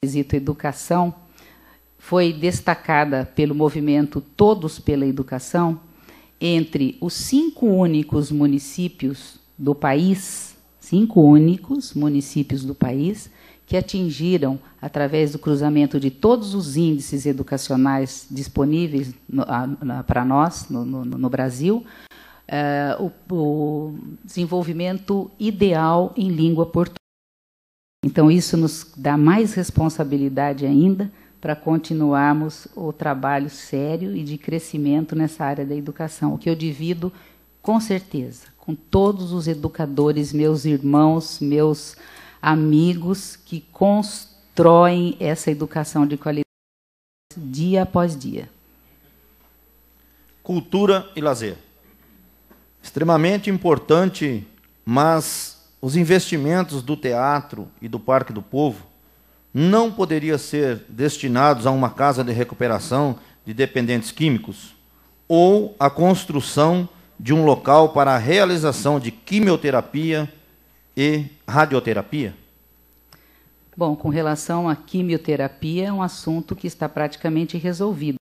quesito educação, foi destacada pelo movimento Todos pela Educação, entre os 5 únicos municípios do país, 5 únicos municípios do país, que atingiram, através do cruzamento de todos os índices educacionais disponíveis para nós, no Brasil, o desenvolvimento ideal em língua portuguesa. Então, isso nos dá mais responsabilidade ainda para continuarmos o trabalho sério e de crescimento nessa área da educação, o que eu divido, com certeza, com todos os educadores, meus irmãos, meus amigos, que constroem essa educação de qualidade dia após dia. Cultura e lazer. Extremamente importante, mas os investimentos do teatro e do Parque do Povo não poderiam ser destinados a uma casa de recuperação de dependentes químicos ou a construção de um local para a realização de quimioterapia e radioterapia? Bom, com relação à quimioterapia, é um assunto que está praticamente resolvido.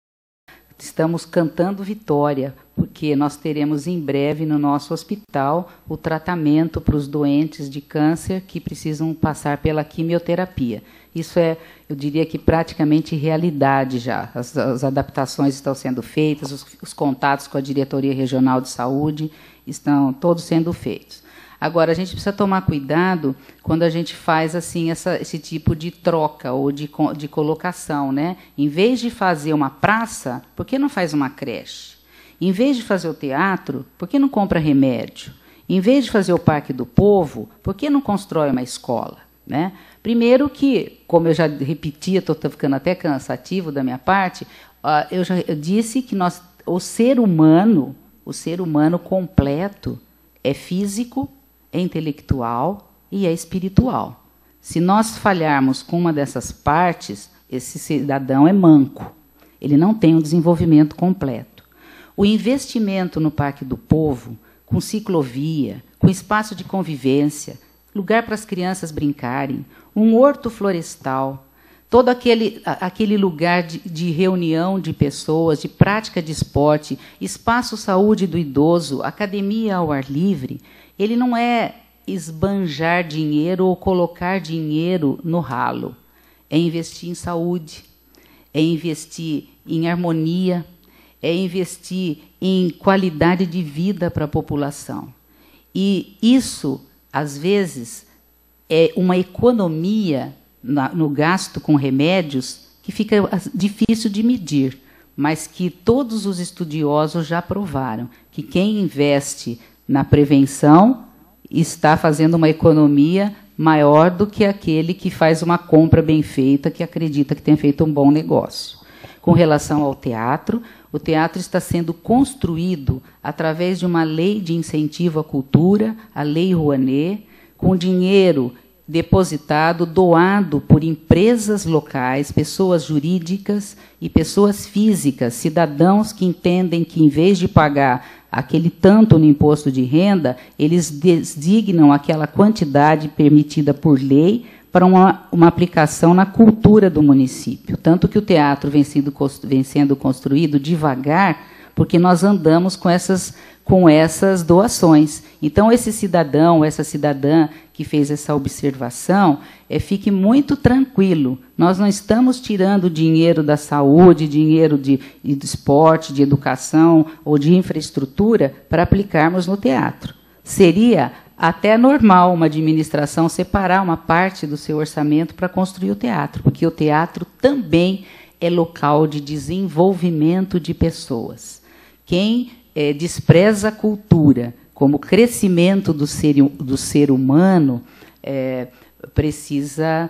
Estamos cantando vitória, porque nós teremos em breve no nosso hospital o tratamento para os doentes de câncer que precisam passar pela quimioterapia. Isso é, eu diria que praticamente realidade já. As adaptações estão sendo feitas, os contatos com a Diretoria Regional de Saúde estão todos sendo feitos. Agora, a gente precisa tomar cuidado quando a gente faz assim esse tipo de troca ou de colocação, né? Em vez de fazer uma praça, por que não faz uma creche? Em vez de fazer o teatro, por que não compra remédio? Em vez de fazer o Parque do Povo, por que não constrói uma escola? Né? Primeiro que, como eu já repeti, estou ficando até cansativo da minha parte, eu disse que o ser humano completo é físico, é intelectual e é espiritual. Se nós falharmos com uma dessas partes, esse cidadão é manco. Ele não tem um desenvolvimento completo. O investimento no Parque do Povo, com ciclovia, com espaço de convivência, lugar para as crianças brincarem, um horto florestal, todo aquele lugar de reunião de pessoas, de prática de esporte, espaço saúde do idoso, academia ao ar livre, ele não é esbanjar dinheiro ou colocar dinheiro no ralo. É investir em saúde, é investir em harmonia, é investir em qualidade de vida para a população. E isso, às vezes, é uma economia no gasto com remédios que fica difícil de medir, mas que todos os estudiosos já provaram que quem investe na prevenção está fazendo uma economia maior do que aquele que faz uma compra bem feita, que acredita que tem feito um bom negócio. Com relação ao teatro, o teatro está sendo construído através de uma lei de incentivo à cultura, a Lei Rouanet, com dinheiro depositado, doado por empresas locais, pessoas jurídicas e pessoas físicas, cidadãos que entendem que, em vez de pagar aquele tanto no imposto de renda, eles designam aquela quantidade permitida por lei para uma aplicação na cultura do município. Tanto que o teatro vem sendo construído devagar, porque nós andamos com essas doações. Então, esse cidadão, essa cidadã que fez essa observação, fique muito tranquilo. Nós não estamos tirando dinheiro da saúde, dinheiro de esporte, de educação ou de infraestrutura para aplicarmos no teatro. Seria até normal uma administração separar uma parte do seu orçamento para construir o teatro, porque o teatro também é local de desenvolvimento de pessoas. Quem despreza a cultura como crescimento do ser humano precisa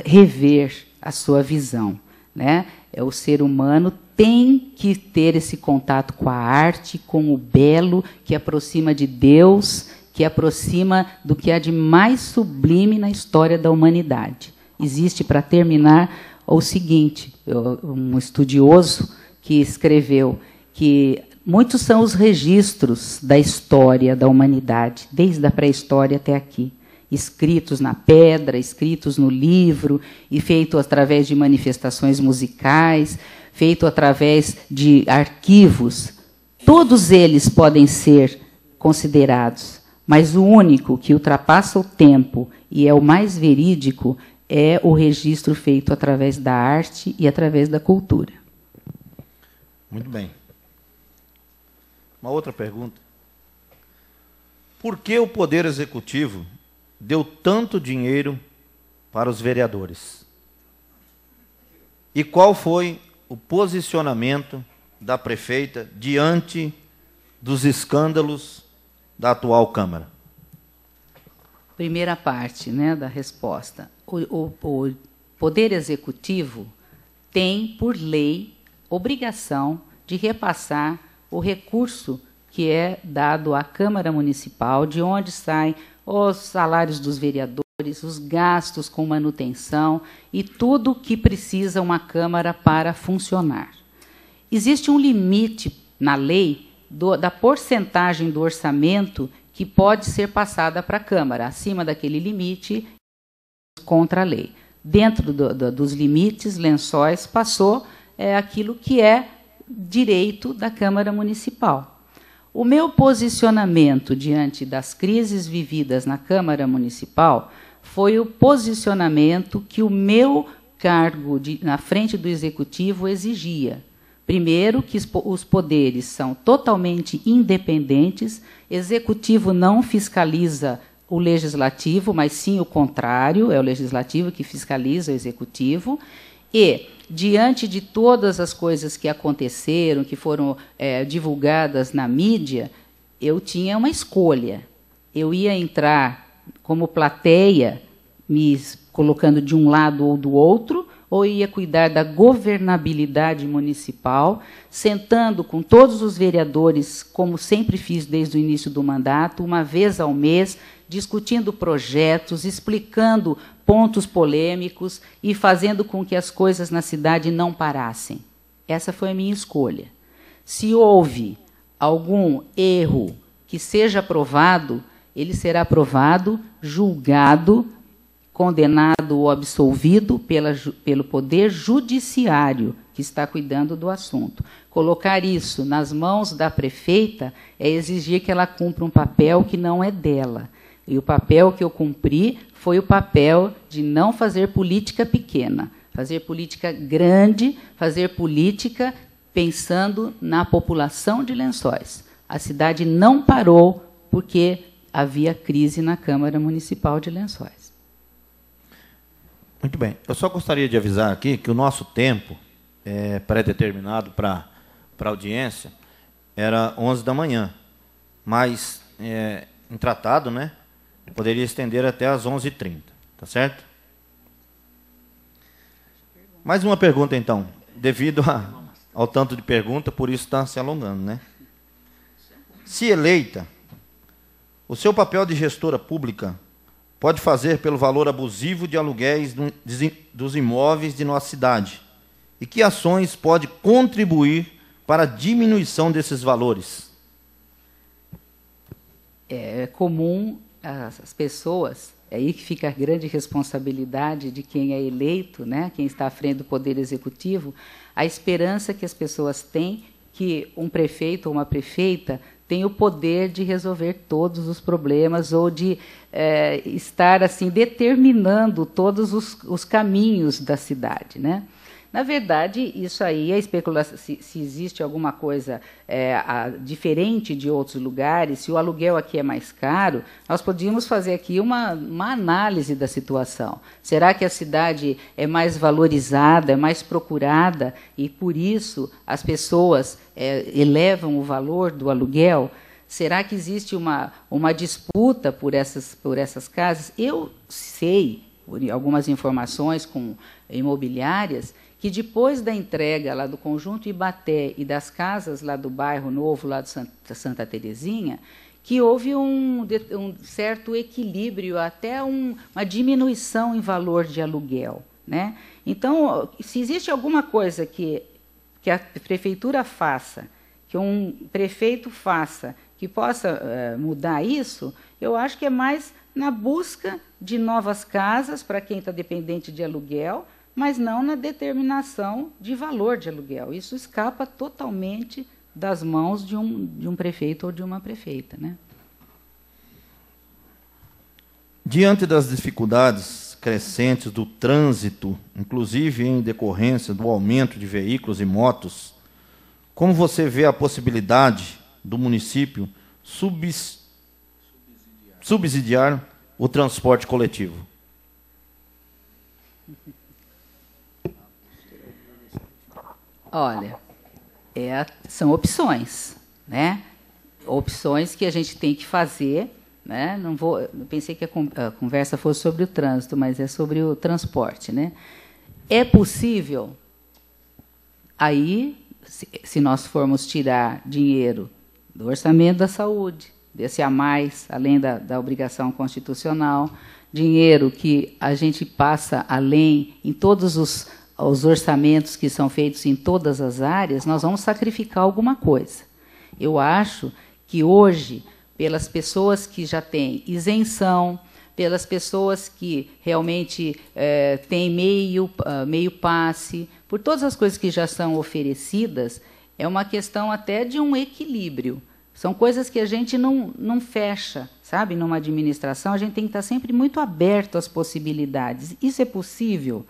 rever a sua visão, né? O ser humano tem que ter esse contato com a arte, com o belo, que aproxima de Deus, que aproxima do que há de mais sublime na história da humanidade. Existe, para terminar, o seguinte, um estudioso que escreveu que muitos são os registros da história da humanidade, desde a pré-história até aqui. escritos na pedra, escritos no livro, e feito através de manifestações musicais, feito através de arquivos. Todos eles podem ser considerados, mas o único que ultrapassa o tempo e é o mais verídico é o registro feito através da arte e através da cultura. Muito bem. Uma outra pergunta. Por que o Poder Executivo deu tanto dinheiro para os vereadores? E qual foi o posicionamento da prefeita diante dos escândalos da atual Câmara? Primeira parte, né, da resposta. O Poder Executivo tem, por lei, obrigação de repassar o recurso que é dado à Câmara Municipal, de onde saem os salários dos vereadores, os gastos com manutenção e tudo que precisa uma Câmara para funcionar. Existe um limite na lei da porcentagem do orçamento que pode ser passada para a Câmara. Acima daquele limite, contra a lei. Dentro dos limites, Lençóis passou aquilo que é direito da Câmara Municipal. O meu posicionamento diante das crises vividas na Câmara Municipal foi o posicionamento que o meu cargo na frente do Executivo exigia. Primeiro, que os poderes são totalmente independentes, Executivo não fiscaliza o Legislativo, mas sim o contrário, é o Legislativo que fiscaliza o Executivo, e, diante de todas as coisas que aconteceram, que foram divulgadas na mídia, eu tinha uma escolha. Eu ia entrar como plateia, me colocando de um lado ou do outro, ou ia cuidar da governabilidade municipal, sentando com todos os vereadores, como sempre fiz desde o início do mandato, uma vez ao mês, discutindo projetos, explicando pontos polêmicos e fazendo com que as coisas na cidade não parassem. Essa foi a minha escolha. Se houve algum erro que seja aprovado, ele será aprovado, julgado, condenado ou absolvido pelo Poder Judiciário, que está cuidando do assunto. Colocar isso nas mãos da prefeita é exigir que ela cumpra um papel que não é dela. E o papel que eu cumpri foi o papel de não fazer política pequena, fazer política grande, fazer política pensando na população de Lençóis. A cidade não parou porque havia crise na Câmara Municipal de Lençóis. Muito bem. Eu só gostaria de avisar aqui que o nosso tempo pré-determinado para a audiência era 11 da manhã, mas em tratado, né, poderia estender até às 11h30, tá certo? Mais uma pergunta, então, devido ao tanto de pergunta, por isso está se alongando, né? Se eleita, o seu papel de gestora pública pode fazer pelo valor abusivo de aluguéis dos imóveis de nossa cidade? E que ações pode contribuir para a diminuição desses valores? É comum as pessoas, é aí que fica a grande responsabilidade de quem é eleito, né, quem está à frente do Poder Executivo, a esperança que as pessoas têm que um prefeito ou uma prefeita tem o poder de resolver todos os problemas ou de estar assim determinando todos os caminhos da cidade, né? Na verdade, isso aí é especulação. Se existe alguma coisa diferente de outros lugares, se o aluguel aqui é mais caro, nós podíamos fazer aqui uma análise da situação. Será que a cidade é mais valorizada, é mais procurada, e, por isso, as pessoas elevam o valor do aluguel? Será que existe uma disputa por essas casas? Eu sei, por algumas informações com imobiliárias, que depois da entrega lá do Conjunto Ibaté e das casas lá do bairro Novo, lá de Santa Terezinha, que houve um certo equilíbrio, até uma diminuição em valor de aluguel, né? Então, se existe alguma coisa que a prefeitura faça, que um prefeito faça, que possa mudar isso, eu acho que é mais na busca de novas casas para quem está dependente de aluguel, mas não na determinação de valor de aluguel. Isso escapa totalmente das mãos de um prefeito ou de uma prefeita, né? Diante das dificuldades crescentes do trânsito, inclusive em decorrência do aumento de veículos e motos, como você vê a possibilidade do município subsidiar o transporte coletivo? Olha, são opções, né? Opções que a gente tem que fazer, né? Não pensei que a conversa fosse sobre o trânsito, mas é sobre o transporte, né? É possível, aí, se nós formos tirar dinheiro do orçamento da saúde, desse a mais, além da obrigação constitucional, dinheiro que a gente passa além em todos os orçamentos que são feitos em todas as áreas, nós vamos sacrificar alguma coisa. Eu acho que hoje, pelas pessoas que já têm isenção, pelas pessoas que realmente têm meio passe, por todas as coisas que já são oferecidas, é uma questão até de um equilíbrio. São coisas que a gente não fecha, sabe? Numa administração, a gente tem que estar sempre muito aberto às possibilidades. Isso é possível?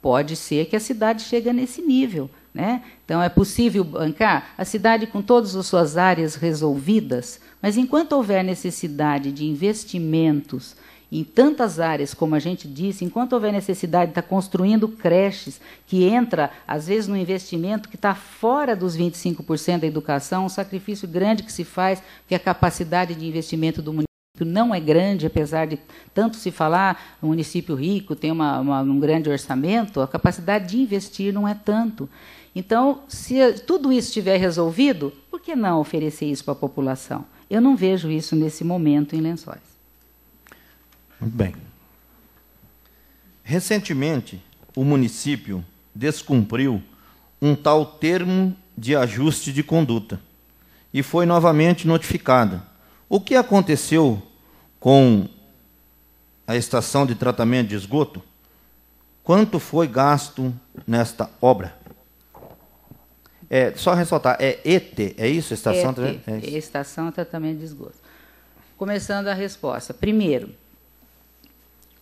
Pode ser que a cidade chegue nesse nível, né? Então, é possível bancar a cidade com todas as suas áreas resolvidas, mas enquanto houver necessidade de investimentos em tantas áreas, como a gente disse, enquanto houver necessidade de estar construindo creches, que entra, às vezes, no investimento que está fora dos 25% da educação, um sacrifício grande que se faz, porque a capacidade de investimento do município não é grande, apesar de tanto se falar, o município rico tem um grande orçamento, a capacidade de investir não é tanto. Então, se tudo isso estiver resolvido, por que não oferecer isso para a população? Eu não vejo isso nesse momento em Lençóis. Muito bem. Recentemente, o município descumpriu um tal termo de ajuste de conduta e foi novamente notificada. O que aconteceu com a estação de tratamento de esgoto? Quanto foi gasto nesta obra? Só ressaltar, é ET, é isso? Estação Estação de Tratamento de Esgoto. Começando a resposta. Primeiro,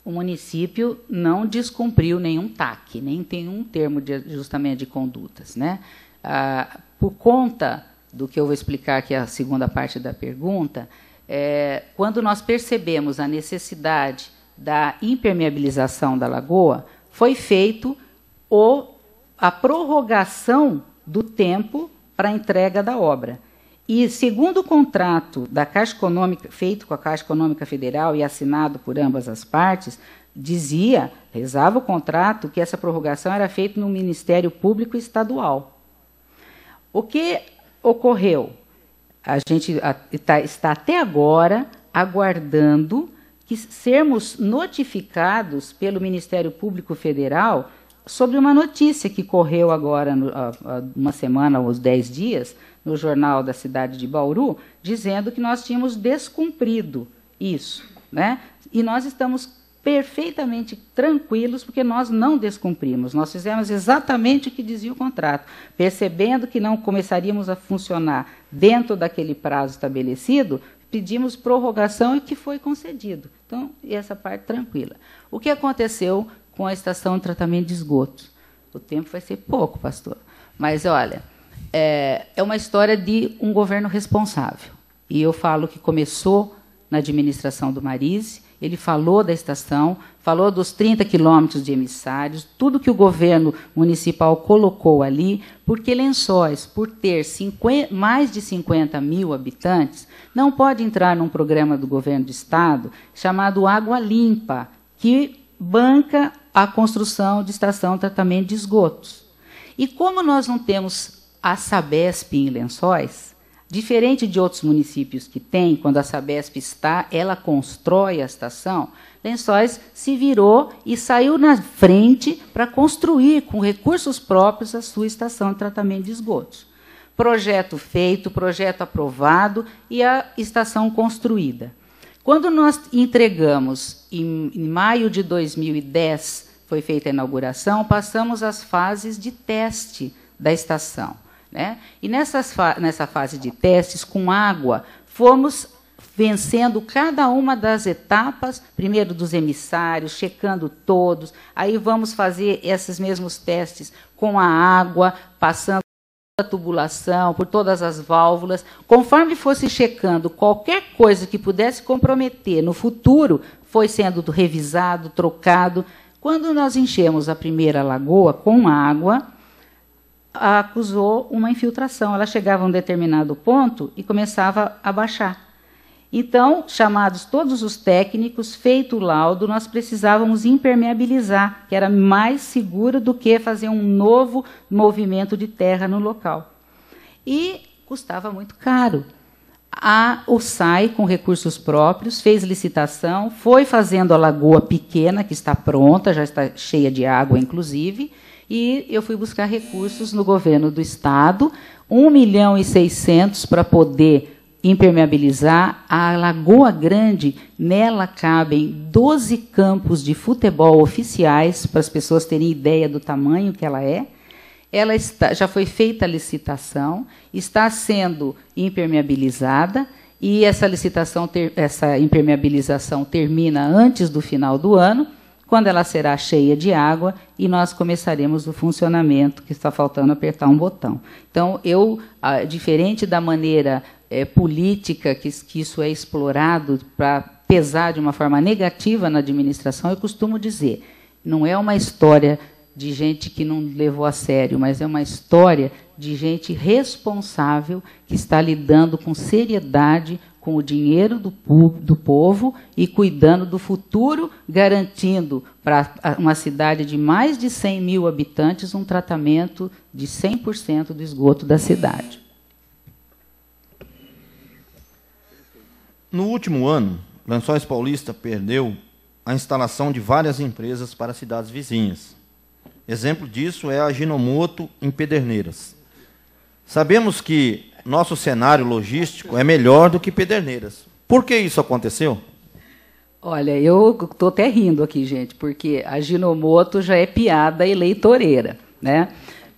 o município não descumpriu nenhum TAC, nem tem um termo de ajustamento de condutas, né? Por conta do que eu vou explicar aqui, a segunda parte da pergunta, quando nós percebemos a necessidade da impermeabilização da lagoa, foi feito a prorrogação do tempo para a entrega da obra. E, segundo o contrato da Caixa Econômica, feito com a Caixa Econômica Federal e assinado por ambas as partes, rezava o contrato que essa prorrogação era feita no Ministério Público Estadual. O que ocorreu? A gente está até agora aguardando que sermos notificados pelo Ministério Público Federal sobre uma notícia que correu agora, há uma semana ou uns 10 dias, no jornal da cidade de Bauru, dizendo que nós tínhamos descumprido isso, né? E nós estamos perfeitamente tranquilos, porque nós não descumprimos. Nós fizemos exatamente o que dizia o contrato, percebendo que não começaríamos a funcionar dentro daquele prazo estabelecido, pedimos prorrogação e que foi concedido. Então, essa parte tranquila. O que aconteceu com a estação de tratamento de esgotos? O tempo vai ser pouco, pastor. Mas, olha, é uma história de um governo responsável. E eu falo que começou na administração do Marise, ele falou da estação, falou dos 30 quilômetros de emissários, tudo que o governo municipal colocou ali, porque Lençóis, por ter mais de 50 mil habitantes, não pode entrar num programa do governo do Estado chamado Água Limpa, que banca a construção de estação de tratamento de esgotos. E como nós não temos a Sabesp em Lençóis, diferente de outros municípios que têm, quando a Sabesp está, ela constrói a estação, Lençóis se virou e saiu na frente para construir, com recursos próprios, a sua estação de tratamento de esgotos. projeto feito, projeto aprovado e a estação construída. Quando nós entregamos, em maio de 2010, foi feita a inauguração, passamos às fases de teste da estação, né? E nessa fase de testes, com água, fomos vencendo cada uma das etapas, primeiro dos emissários, checando todos, aí vamos fazer esses mesmos testes com a água, passando a tubulação, por todas as válvulas. Conforme fosse checando qualquer coisa que pudesse comprometer no futuro, foi sendo revisado, trocado. Quando nós enchemos a primeira lagoa com água, acusou uma infiltração. Ela chegava a um determinado ponto e começava a baixar. Então, chamados todos os técnicos, feito o laudo, nós precisávamos impermeabilizar, que era mais seguro do que fazer um novo movimento de terra no local. E custava muito caro. O SAI, com recursos próprios, fez licitação, foi fazendo a lagoa pequena, que está pronta, já está cheia de água, inclusive, e eu fui buscar recursos no governo do Estado, 1.600.000 para poder impermeabilizar a Lagoa Grande. Nela cabem 12 campos de futebol oficiais, para as pessoas terem ideia do tamanho que ela é. Ela já foi feita a licitação, está sendo impermeabilizada, e essa impermeabilização termina antes do final do ano, quando ela será cheia de água, e nós começaremos o funcionamento, que está faltando apertar um botão. Então, diferente da maneira política que isso é explorado para pesar de uma forma negativa na administração, eu costumo dizer, não é uma história de gente que não levou a sério, mas é uma história de gente responsável que está lidando com seriedade com o dinheiro do povo e cuidando do futuro, garantindo para uma cidade de mais de 100.000 habitantes um tratamento de 100% do esgoto da cidade. No último ano, Lençóis Paulista perdeu a instalação de várias empresas para cidades vizinhas. Exemplo disso é a Ajinomoto, em Pederneiras. Sabemos que nosso cenário logístico é melhor do que Pederneiras. Por que isso aconteceu? Olha, eu estou até rindo aqui, gente, porque a Ajinomoto já é piada eleitoreira, né?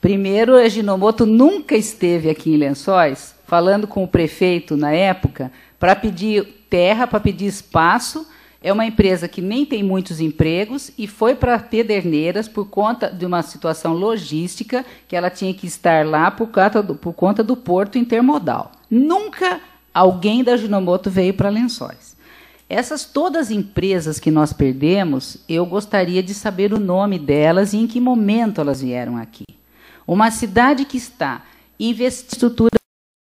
Primeiro, a Ajinomoto nunca esteve aqui em Lençóis, falando com o prefeito na época, para pedir terra, para pedir espaço. É uma empresa que nem tem muitos empregos e foi para Pederneiras por conta de uma situação logística que ela tinha que estar lá por conta do porto intermodal. Nunca alguém da Ajinomoto veio para Lençóis. Essas todas as empresas que nós perdemos, eu gostaria de saber o nome delas e em que momento elas vieram aqui. Uma cidade que está investindo em estrutura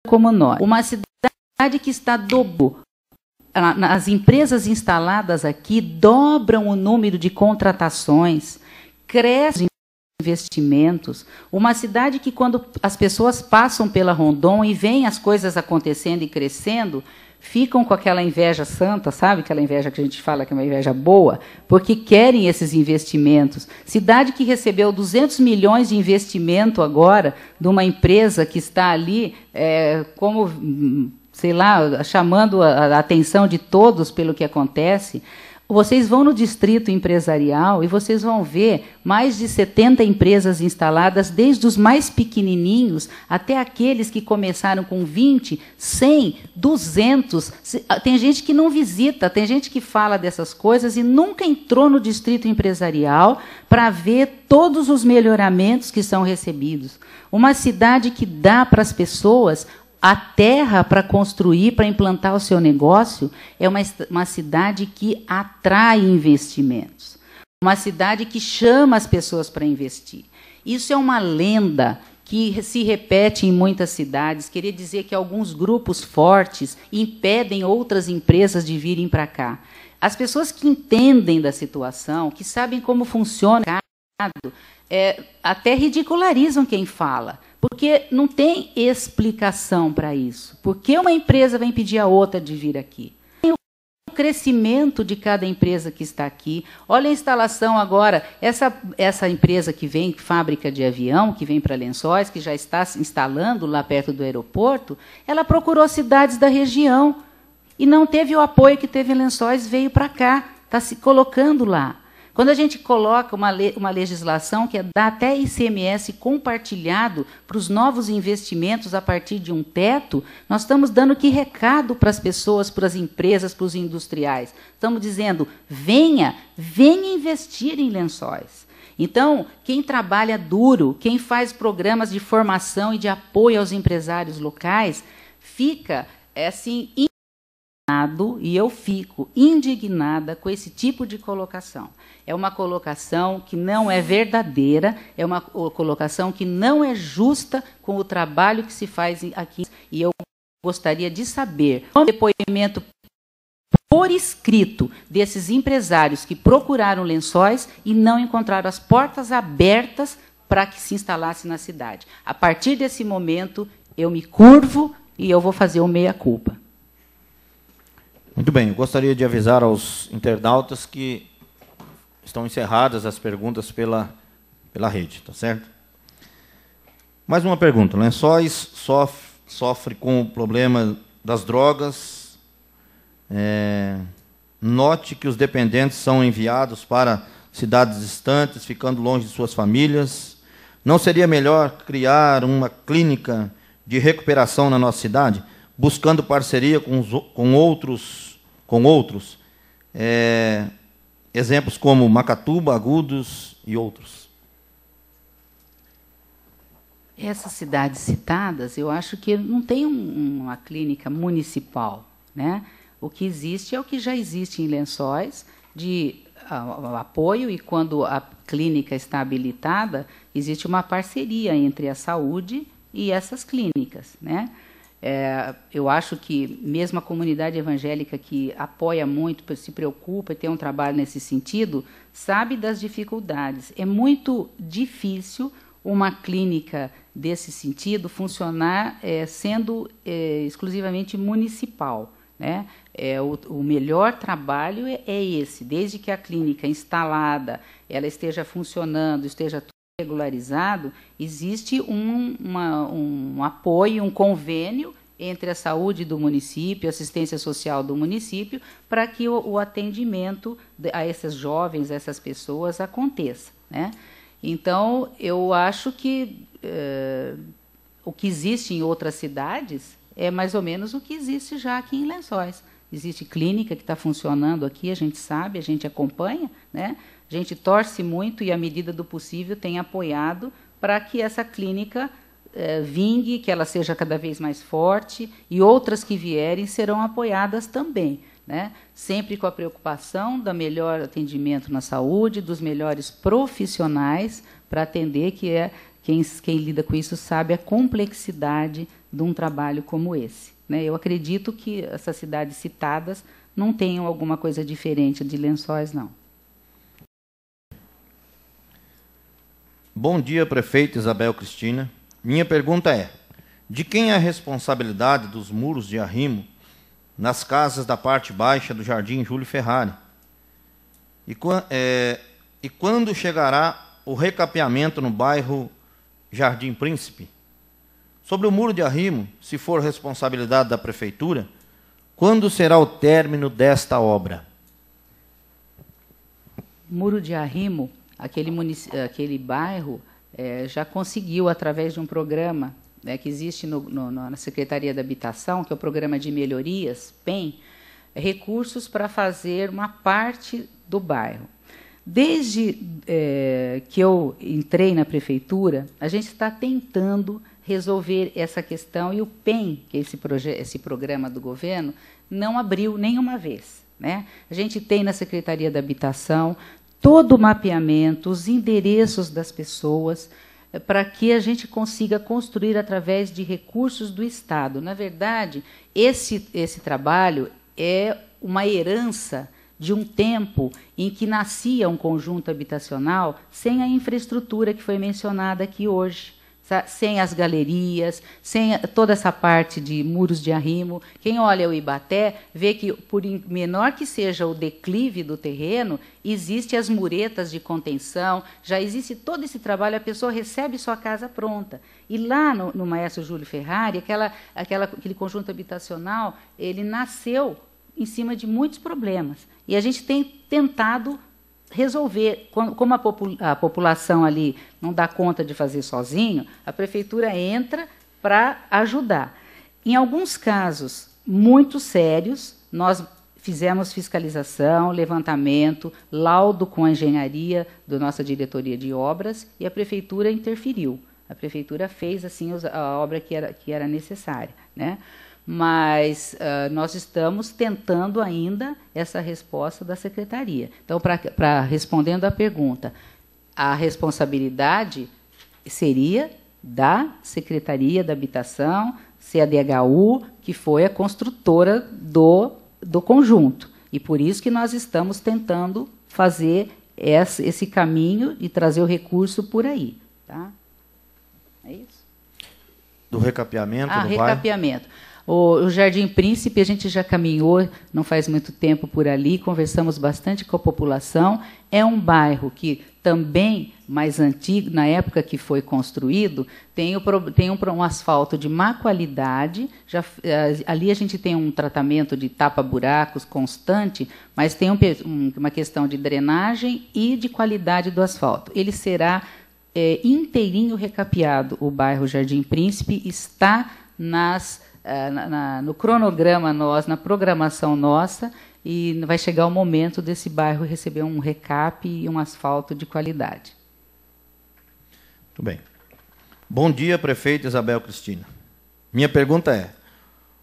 como nós, uma cidade que está as empresas instaladas aqui dobram o número de contratações, crescem os investimentos. Uma cidade que, quando as pessoas passam pela Rondon e veem as coisas acontecendo e crescendo, ficam com aquela inveja santa, sabe? Aquela inveja que a gente fala que é uma inveja boa, porque querem esses investimentos. Cidade que recebeu 200 milhões de investimento agora de uma empresa que está ali sei lá, chamando a atenção de todos pelo que acontece. Vocês vão no distrito empresarial e vocês vão ver mais de 70 empresas instaladas, desde os mais pequenininhos até aqueles que começaram com 20, 100, 200. Tem gente que não visita, tem gente que fala dessas coisas e nunca entrou no distrito empresarial para ver todos os melhoramentos que são recebidos. Uma cidade que dá para as pessoas a terra para construir, para implantar o seu negócio, é uma cidade que atrai investimentos. Uma cidade que chama as pessoas para investir. Isso é uma lenda que se repete em muitas cidades. Queria dizer que alguns grupos fortes impedem outras empresas de virem para cá. As pessoas que entendem da situação, que sabem como funciona o mercado, até ridicularizam quem fala, porque não tem explicação para isso. Por que uma empresa vem pedir a outra de vir aqui? O crescimento de cada empresa que está aqui. Olha a instalação agora. Essa empresa que vem, fábrica de avião, que vem para Lençóis, que já está se instalando lá perto do aeroporto, ela procurou cidades da região e não teve o apoio que teve em Lençóis, veio para cá, está se colocando lá. Quando a gente coloca uma legislação que dá até ICMS compartilhado para os novos investimentos a partir de um teto, nós estamos dando que recado para as pessoas, para as empresas, para os industriais? Estamos dizendo, venha investir em Lençóis. Então, quem trabalha duro, quem faz programas de formação e de apoio aos empresários locais, fica assim, indignado, e eu fico indignada com esse tipo de colocação. É uma colocação que não é verdadeira, é uma colocação que não é justa com o trabalho que se faz aqui. E eu gostaria de saber o depoimento por escrito desses empresários que procuraram Lençóis e não encontraram as portas abertas para que se instalasse na cidade. A partir desse momento, eu me curvo e eu vou fazer o meia-culpa. Muito bem, eu gostaria de avisar aos internautas que estão encerradas as perguntas pela rede, tá certo? Mais uma pergunta. Lençóis sofre com o problema das drogas. Note que os dependentes são enviados para cidades distantes, ficando longe de suas famílias. Não seria melhor criar uma clínica de recuperação na nossa cidade, buscando parceria com outros exemplos como Macatuba, Agudos e outros? Essas cidades citadas, eu acho que não tem uma clínica municipal, né? O que existe é o que já existe em Lençóis, de apoio, e quando a clínica está habilitada, existe uma parceria entre a saúde e essas clínicas, né? Eu acho que mesmo a comunidade evangélica que apoia muito, se preocupa e tem um trabalho nesse sentido, sabe das dificuldades. É muito difícil uma clínica desse sentido funcionar sendo exclusivamente municipal, né? O melhor trabalho é esse, desde que a clínica instalada, ela esteja funcionando, esteja regularizado, existe um apoio, um convênio entre a saúde do município, a assistência social do município, para que o atendimento a esses jovens, a essas pessoas, aconteça, né? Então, eu acho que o que existe em outras cidades é mais ou menos o que existe já aqui em Lençóis. Existe clínica que está funcionando aqui, a gente sabe, a gente acompanha, né? A gente torce muito e, à medida do possível, tem apoiado para que essa clínica vingue, que ela seja cada vez mais forte, e outras que vierem serão apoiadas também, né? Sempre com a preocupação do melhor atendimento na saúde, dos melhores profissionais para atender, que quem lida com isso sabe a complexidade de um trabalho como esse, né? Eu acredito que essas cidades citadas não tenham alguma coisa diferente de Lençóis, não. Bom dia, prefeito Isabel Cristina. Minha pergunta é: de quem é a responsabilidade dos muros de arrimo nas casas da parte baixa do Jardim Júlio Ferrari? E quando chegará o recapeamento no bairro Jardim Príncipe? Sobre o muro de arrimo, se for responsabilidade da prefeitura, quando será o término desta obra? Muro de arrimo, aquele bairro já conseguiu, através de um programa, né, que existe na Secretaria da Habitação, que é o Programa de Melhorias, PEM, recursos para fazer uma parte do bairro. Desde que eu entrei na prefeitura, a gente está tentando resolver essa questão, e o PEM, que é esse programa do governo, não abriu nenhuma vez, né? A gente tem na Secretaria da Habitação todo o mapeamento, os endereços das pessoas, para que a gente consiga construir através de recursos do Estado. Na verdade, esse trabalho é uma herança de um tempo em que nascia um conjunto habitacional sem a infraestrutura que foi mencionada aqui hoje, sem as galerias, sem toda essa parte de muros de arrimo. Quem olha o Ibaté vê que, por menor que seja o declive do terreno, existem as muretas de contenção, já existe todo esse trabalho, a pessoa recebe sua casa pronta. E lá no Maestro Júlio Ferrari, aquele conjunto habitacional, ele nasceu em cima de muitos problemas. E a gente tem tentado resolver. Como a população ali não dá conta de fazer sozinho, a prefeitura entra para ajudar. Em alguns casos muito sérios, nós fizemos fiscalização, levantamento, laudo com a engenharia da nossa diretoria de obras e a prefeitura interferiu. A prefeitura fez assim a obra que era necessária, né? Mas nós estamos tentando ainda essa resposta da secretaria. Então, respondendo à pergunta, a responsabilidade seria da Secretaria da Habitação, CADHU, que foi a construtora do conjunto. E por isso que nós estamos tentando fazer esse caminho e trazer o recurso por aí. Tá? É isso? Do recapeamento do recapeamento. Bairro? O Jardim Príncipe, a gente já caminhou, não faz muito tempo por ali, conversamos bastante com a população. É um bairro que também, mais antigo, na época que foi construído, tem um asfalto de má qualidade. Ali a gente tem um tratamento de tapa-buracos constante, mas tem uma questão de drenagem e de qualidade do asfalto. Ele será inteirinho recapeado. O bairro Jardim Príncipe está no cronograma nosso, na programação nossa, e vai chegar o momento desse bairro receber um recap e um asfalto de qualidade. Muito bem. Bom dia, prefeita Isabel Cristina. Minha pergunta é: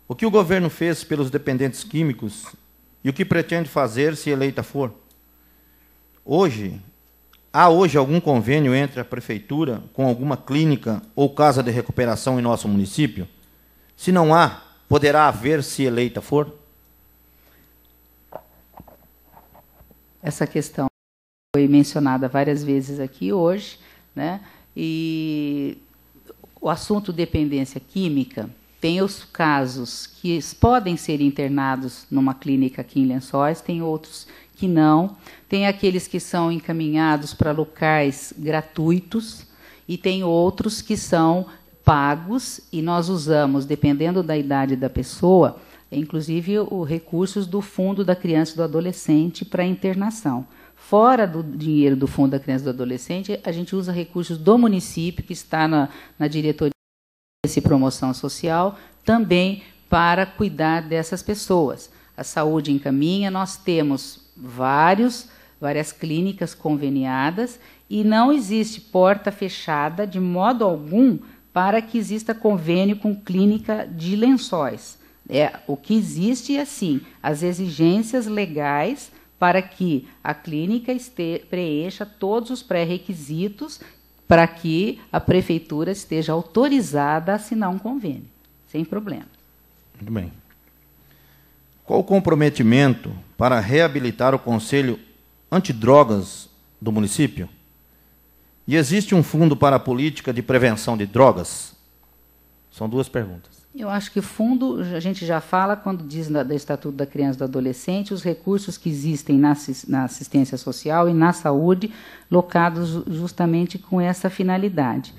o que o governo fez pelos dependentes químicos e o que pretende fazer se eleita for? Há hoje algum convênio entre a prefeitura com alguma clínica ou casa de recuperação em nosso município? Se não há, poderá haver se eleita for? Essa questão foi mencionada várias vezes aqui hoje, né? E o assunto dependência química tem os casos que podem ser internados numa clínica aqui em Lençóis, tem outros que não, tem aqueles que são encaminhados para locais gratuitos e tem outros que são pagos, e nós usamos, dependendo da idade da pessoa, inclusive os recursos do Fundo da Criança e do Adolescente para internação. Fora do dinheiro do Fundo da Criança e do Adolescente, a gente usa recursos do município, que está na diretoria de promoção social, também para cuidar dessas pessoas. A saúde encaminha, nós temos várias clínicas conveniadas, e não existe porta fechada, de modo algum, para que exista convênio com clínica de Lençóis. O que existe é, assim, as exigências legais para que a clínica preencha todos os pré-requisitos para que a prefeitura esteja autorizada a assinar um convênio, sem problema. Muito bem. Qual o comprometimento para reabilitar o Conselho Antidrogas do município? E existe um fundo para a política de prevenção de drogas? São duas perguntas. Eu acho que o fundo, a gente já fala, quando diz do Estatuto da Criança e do Adolescente, os recursos que existem na assistência social e na saúde, locados justamente com essa finalidade.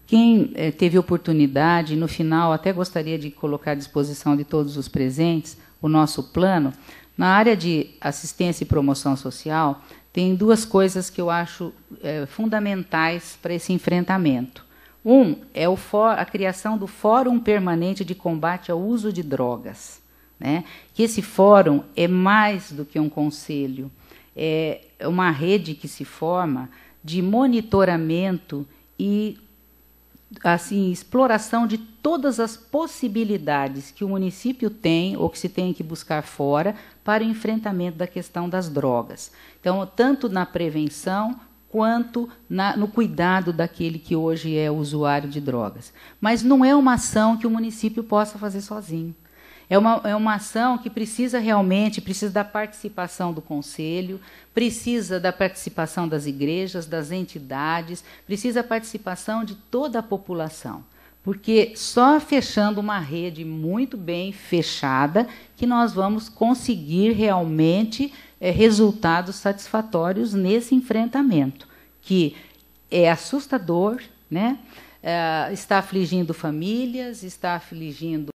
Quem teve oportunidade, no final, até gostaria de colocar à disposição de todos os presentes o nosso plano. Na área de assistência e promoção social, tem duas coisas que eu acho fundamentais para esse enfrentamento. Um é a criação do Fórum Permanente de Combate ao Uso de Drogas, né? Que esse fórum é mais do que um conselho, é uma rede que se forma de monitoramento e assim, exploração de todas as possibilidades que o município tem ou que se tem que buscar fora para o enfrentamento da questão das drogas. Então, tanto na prevenção quanto no cuidado daquele que hoje é usuário de drogas. Mas não é uma ação que o município possa fazer sozinho. É uma ação que precisa da participação do Conselho, precisa da participação das igrejas, das entidades, precisa da participação de toda a população. Porque só fechando uma rede muito bem fechada que nós vamos conseguir realmente resultados satisfatórios nesse enfrentamento, que é assustador, né? Está afligindo famílias, está afligindo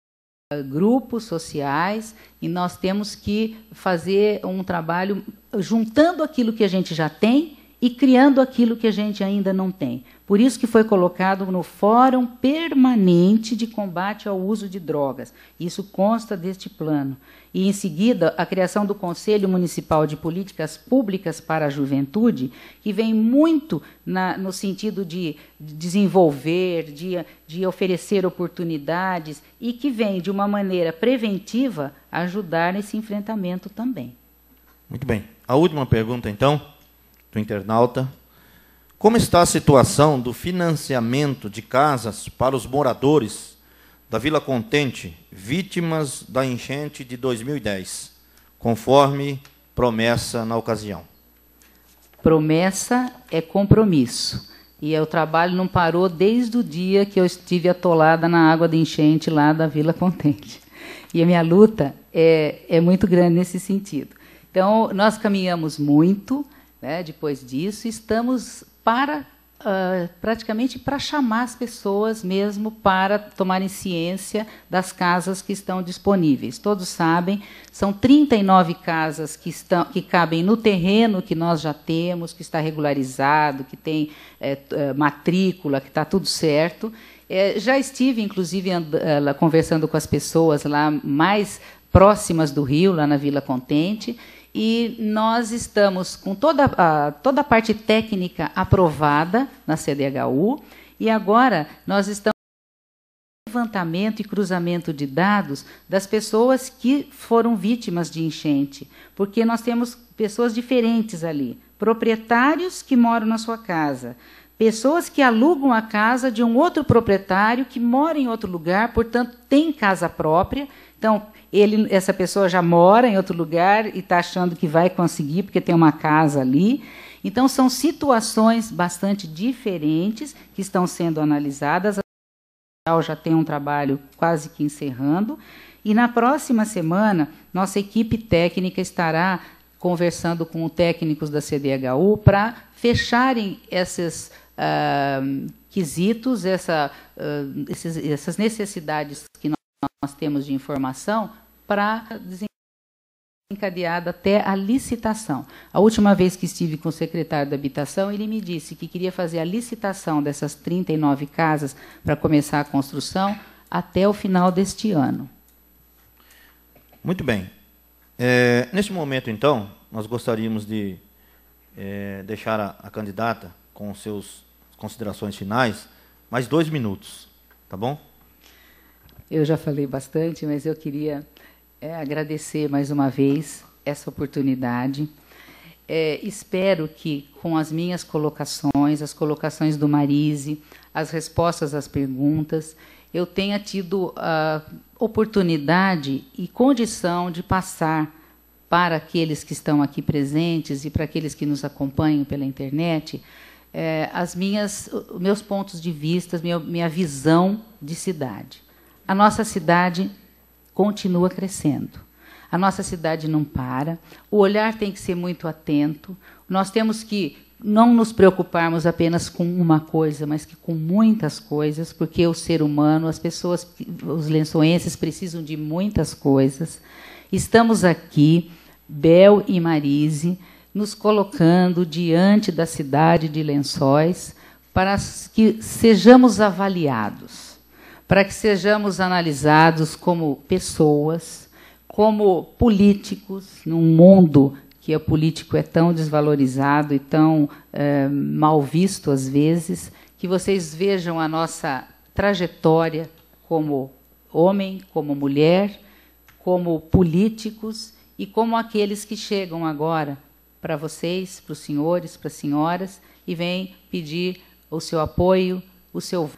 grupos sociais, e nós temos que fazer um trabalho juntando aquilo que a gente já tem e criando aquilo que a gente ainda não tem. Por isso que foi colocado no Fórum Permanente de Combate ao Uso de Drogas. Isso consta deste plano. E, em seguida, a criação do Conselho Municipal de Políticas Públicas para a Juventude, que vem muito no sentido de desenvolver, de oferecer oportunidades, e que vem, de uma maneira preventiva, ajudar nesse enfrentamento também. Muito bem. A última pergunta, então, do internauta. Como está a situação do financiamento de casas para os moradores da Vila Contente, vítimas da enchente de 2010, conforme promessa na ocasião? Promessa é compromisso. E o trabalho não parou desde o dia que eu estive atolada na água de enchente lá da Vila Contente. E a minha luta é muito grande nesse sentido. Então, nós caminhamos muito, né, depois disso, estamos praticamente para chamar as pessoas mesmo para tomarem ciência das casas que estão disponíveis. Todos sabem, são 39 casas que cabem no terreno que nós já temos, que está regularizado, que tem matrícula, que está tudo certo. Já estive, inclusive, conversando com as pessoas lá mais próximas do rio, lá na Vila Contente, e nós estamos com toda a parte técnica aprovada na CDHU, e agora nós estamos no levantamento e cruzamento de dados das pessoas que foram vítimas de enchente, porque nós temos pessoas diferentes ali, proprietários que moram na sua casa, pessoas que alugam a casa de um outro proprietário que mora em outro lugar, portanto, tem casa própria. Então, essa pessoa já mora em outro lugar e está achando que vai conseguir, porque tem uma casa ali. Então, são situações bastante diferentes que estão sendo analisadas. A já tem um trabalho quase que encerrando. E, na próxima semana, nossa equipe técnica estará conversando com os técnicos da CDHU para fecharem esses quesitos, essas necessidades que nós temos de informação para desencadeada até a licitação. A última vez que estive com o secretário da Habitação, ele me disse que queria fazer a licitação dessas 39 casas para começar a construção até o final deste ano. Muito bem. Neste momento, então, nós gostaríamos de deixar a candidata com suas considerações finais, mais 2 minutos, tá bom? Eu já falei bastante, mas eu queria agradecer mais uma vez essa oportunidade. Espero que, com as minhas colocações, as colocações do Marise, as respostas às perguntas, eu tenha tido a oportunidade e condição de passar para aqueles que estão aqui presentes e para aqueles que nos acompanham pela internet, meus pontos de vista, minha visão de cidade. A nossa cidade continua crescendo. A nossa cidade não para. O olhar tem que ser muito atento. Nós temos que não nos preocuparmos apenas com uma coisa, mas que com muitas coisas, porque o ser humano, as pessoas, os lençoenses precisam de muitas coisas. Estamos aqui, Bel e Marise, nos colocando diante da cidade de Lençóis para que sejamos avaliados, para que sejamos analisados como pessoas, como políticos, num mundo que o político é tão desvalorizado e tão mal visto às vezes, que vocês vejam a nossa trajetória como homem, como mulher, como políticos e como aqueles que chegam agora para vocês, para os senhores, para as senhoras, e vêm pedir o seu apoio, o seu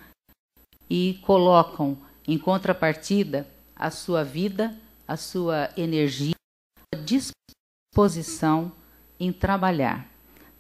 e colocam em contrapartida a sua vida, a sua energia, a disposição em trabalhar.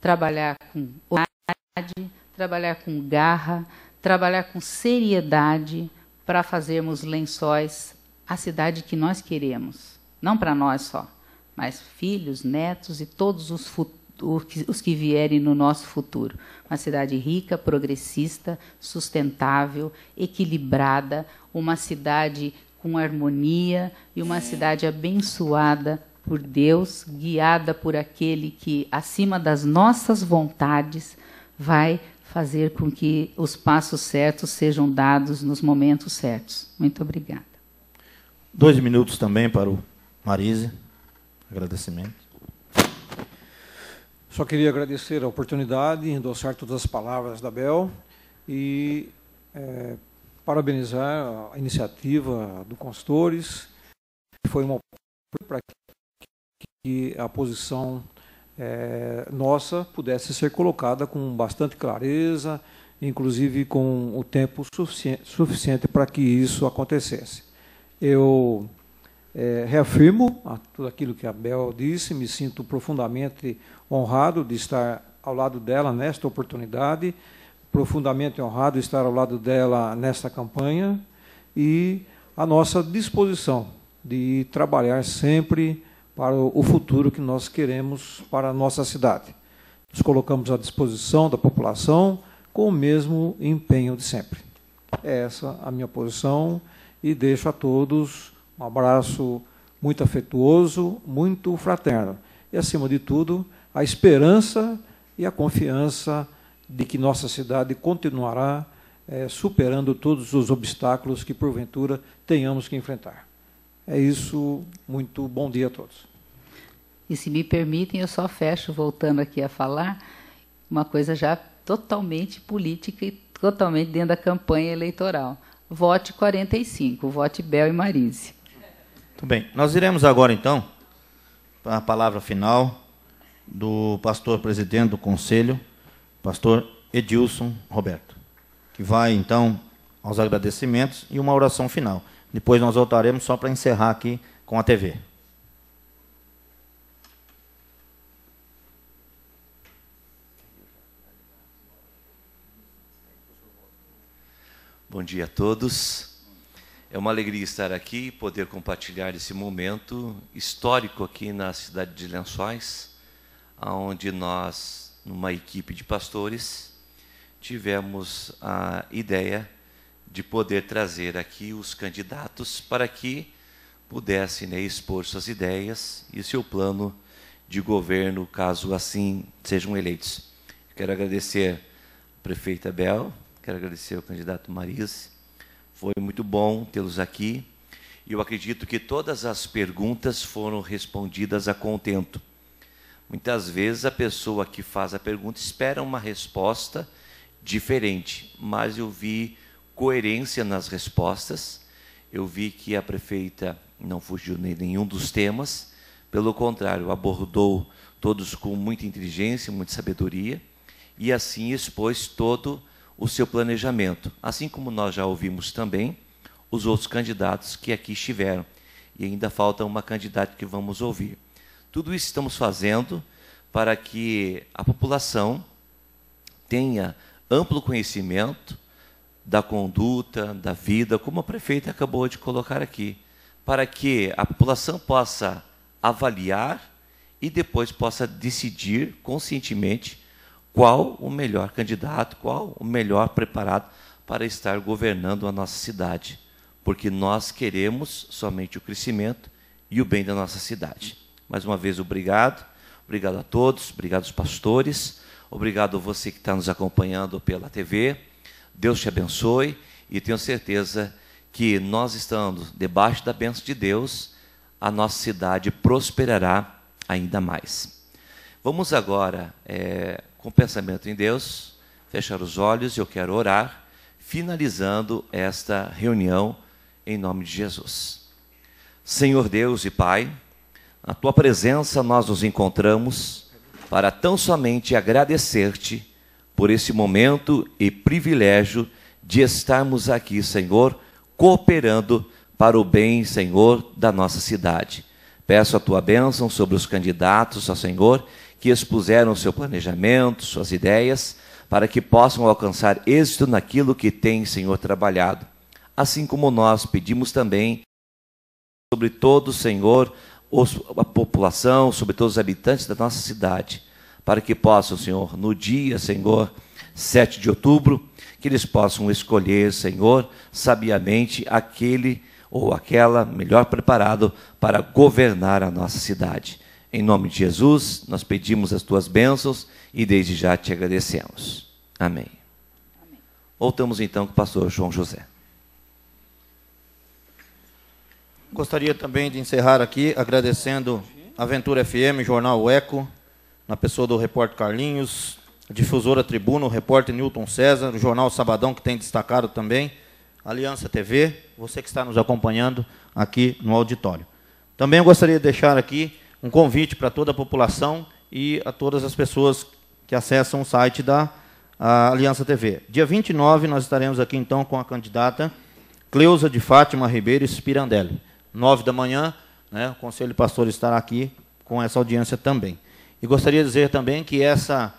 Trabalhar com honestidade, trabalhar com garra, trabalhar com seriedade para fazermos Lençóis a cidade que nós queremos. Não para nós só, mas filhos, netos e todos os que vierem no nosso futuro. Uma cidade rica, progressista, sustentável, equilibrada, uma cidade com harmonia e uma cidade abençoada por Deus, guiada por aquele que, acima das nossas vontades, vai fazer com que os passos certos sejam dados nos momentos certos. Muito obrigada. 2 minutos também para o Marise. Agradecimento. Só queria agradecer a oportunidade, endossar todas as palavras da Bel e parabenizar a iniciativa do Consultores. Foi uma oportunidade para que a posição nossa pudesse ser colocada com bastante clareza, inclusive com o tempo suficiente para que isso acontecesse. Eu reafirmo tudo aquilo que a Bel disse, me sinto profundamente honrado de estar ao lado dela nesta oportunidade, profundamente honrado de estar ao lado dela nesta campanha e à nossa disposição de trabalhar sempre para o futuro que nós queremos para a nossa cidade. Nos colocamos à disposição da população com o mesmo empenho de sempre. É essa a minha posição e deixo a todos um abraço muito afetuoso, muito fraterno. E, acima de tudo, a esperança e a confiança de que nossa cidade continuará superando todos os obstáculos que, porventura, tenhamos que enfrentar. É isso. Muito bom dia a todos. E, se me permitem, eu só fecho, voltando aqui a falar, uma coisa já totalmente política e totalmente dentro da campanha eleitoral. Vote 45, vote Bel e Marise. Muito bem. Nós iremos agora, então, para a palavra final do pastor presidente do Conselho, pastor Edilson Roberto, que vai, então, aos agradecimentos e uma oração final. Depois nós voltaremos só para encerrar aqui com a TV. Bom dia a todos. É uma alegria estar aqui e poder compartilhar esse momento histórico aqui na cidade de Lençóis, onde nós, numa equipe de pastores, tivemos a ideia de poder trazer aqui os candidatos para que pudessem expor suas ideias e seu plano de governo, caso assim sejam eleitos. Quero agradecer a prefeita Bel, quero agradecer ao candidato Marise. Foi muito bom tê-los aqui. E eu acredito que todas as perguntas foram respondidas a contento. Muitas vezes a pessoa que faz a pergunta espera uma resposta diferente, mas eu vi coerência nas respostas. Eu vi que a prefeita não fugiu de nenhum dos temas, pelo contrário, abordou todos com muita inteligência, muita sabedoria, e assim expôs todo o seu planejamento, assim como nós já ouvimos também os outros candidatos que aqui estiveram, e ainda falta uma candidata que vamos ouvir. Tudo isso estamos fazendo para que a população tenha amplo conhecimento da conduta, da vida, como a prefeita acabou de colocar aqui, para que a população possa avaliar e depois possa decidir conscientemente qual o melhor candidato, qual o melhor preparado para estar governando a nossa cidade, porque nós queremos somente o crescimento e o bem da nossa cidade. Mais uma vez, obrigado. Obrigado a todos, obrigado aos pastores, obrigado a você que está nos acompanhando pela TV. Deus te abençoe e tenho certeza que nós estando debaixo da bênção de Deus, a nossa cidade prosperará ainda mais. Vamos agora, com pensamento em Deus, fechar os olhos e eu quero orar, finalizando esta reunião em nome de Jesus. Senhor Deus e Pai, na Tua presença nós nos encontramos para tão somente agradecer-te por esse momento e privilégio de estarmos aqui, Senhor, cooperando para o bem, Senhor, da nossa cidade. Peço a tua bênção sobre os candidatos, ó Senhor, que expuseram o seu planejamento, suas ideias, para que possam alcançar êxito naquilo que tem, Senhor, trabalhado. Assim como nós pedimos também sobre todo, Senhor, a população, sobre todos os habitantes da nossa cidade, para que possam, Senhor, no dia, Senhor, 7 de outubro, que eles possam escolher, Senhor, sabiamente aquele ou aquela melhor preparado para governar a nossa cidade. Em nome de Jesus, nós pedimos as tuas bênçãos e desde já te agradecemos. Amém. Amém. Voltamos então com o pastor João José. Gostaria também de encerrar aqui agradecendo a Aventura FM, Jornal Eco, na pessoa do repórter Carlinhos, a Difusora Tribuna, o repórter Newton César, o Jornal Sabadão, que tem destacado também, Aliança TV, você que está nos acompanhando aqui no auditório. Também eu gostaria de deixar aqui um convite para toda a população e a todas as pessoas que acessam o site da Aliança TV. Dia 29 nós estaremos aqui então com a candidata Cleusa de Fátima Ribeiro Spirandelli. 9 da manhã, né, o Conselho de Pastores estará aqui com essa audiência também. E gostaria de dizer também que essa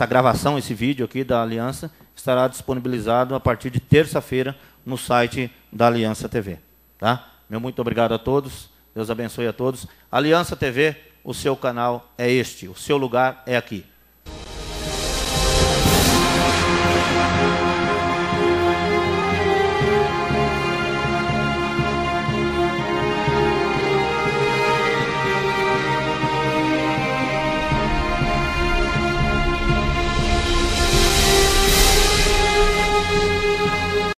gravação, esse vídeo aqui da Aliança, estará disponibilizado a partir de terça-feira no site da Aliança TV. Tá? Meu muito obrigado a todos, Deus abençoe a todos. Aliança TV, o seu canal é este, o seu lugar é aqui.